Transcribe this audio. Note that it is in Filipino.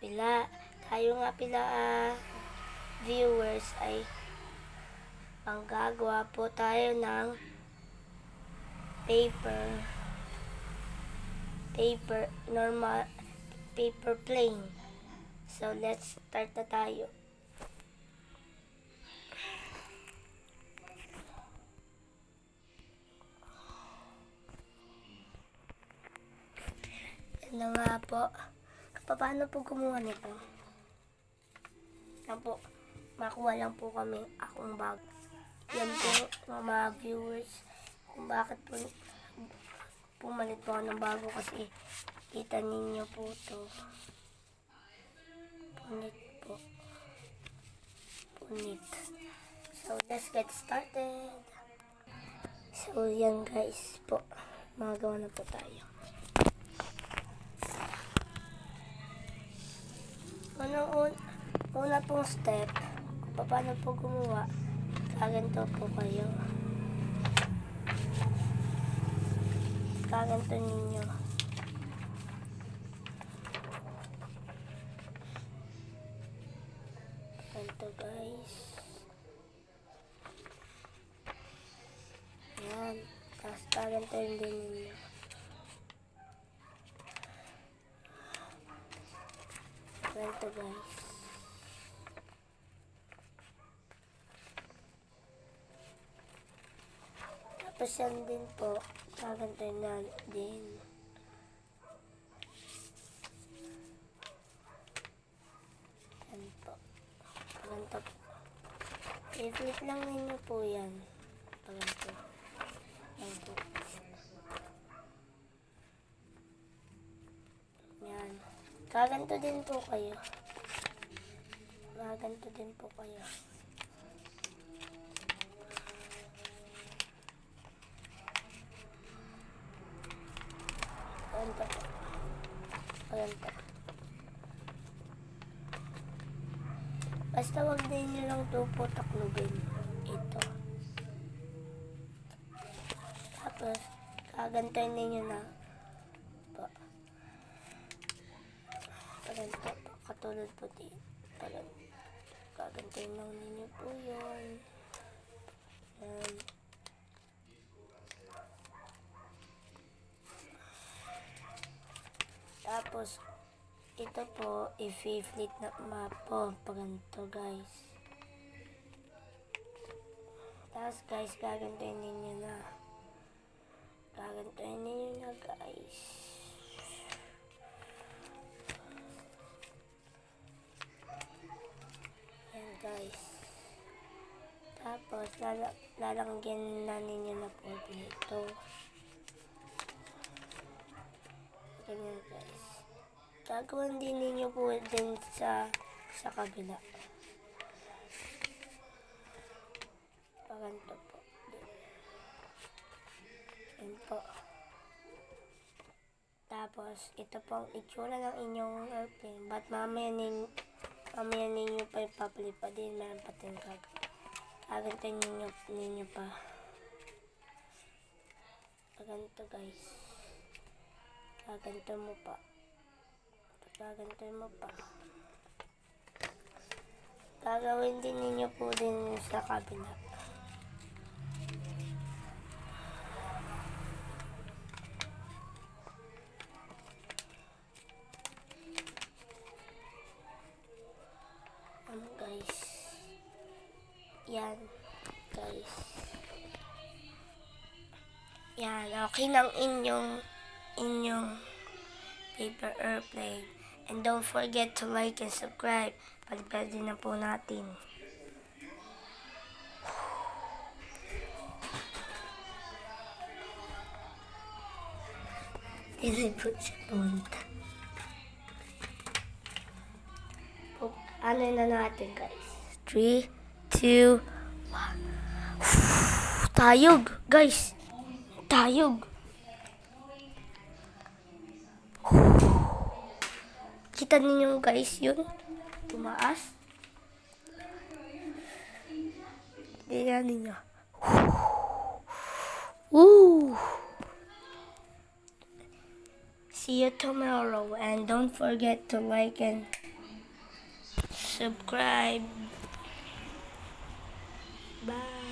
pila. Tayo nga pila viewers ay manggagawa po tayo ng normal paper plane. So let's start na tayo. Yan na nga po. Paano po gumawa nito? Yan po. Makuha lang po kami akong bag. Yan po mga viewers kung bakit po pumalit po ako ng bago kasi kita ninyo po to. Punit po. Punit. So let's get started. So yan guys po. Magagawa na po tayo. Una pong step, kung paano po gumawa, kaganto po kayo. Kaganto ninyo. Ganto guys. Yan. Tapos kaganto din ninyo. Ganto guys. Tapos yan din po, kaganto na din. Yan po. Kaganto po. I-flip lang ninyo po yan. Kaganto. Yan po. Yan. Kaganto din po kayo. Kaganto din po kayo. Kaganto po. Kaganto. Basta wag din nyo lang ito po taklubin. Ito. Tapos, kagantoin ninyo na po. Kaganto po. Katulad po din. Kagantoin lang ninyo po yun. Yan. Tapos, ito po, i-flip na map po. Paganto guys. Tapos guys, gagantoin ninyo na. Gagantoin ninyo na guys. Yan guys. Tapos, lalangyan na ninyo na po dito. Ganyan guys. Gagawin din ninyo po din sa kabila. Paganto po. Yan po. Tapos, ito po ang itsura ng inyong airplane. But mamaya ninyo pa ipapalit pa din. Meron pa din kaganto ninyo pa. Paganto guys. Kaganto mo pa. Gagantoy mo pa. Gagawin din ninyo po din sa kabila. Guys. Yan. Guys. Yan. Okay ng inyong paper airplane. And don't forget to like and subscribe. Pag-pwede na po natin. Hindi po siya pumunta. Ano na natin guys? 3, 2, 1. Tayog guys. Tayog. Kita ninyo guys yun. Tumaas. Tingnan ninyo. Woo! See you tomorrow and don't forget to like and subscribe. Bye!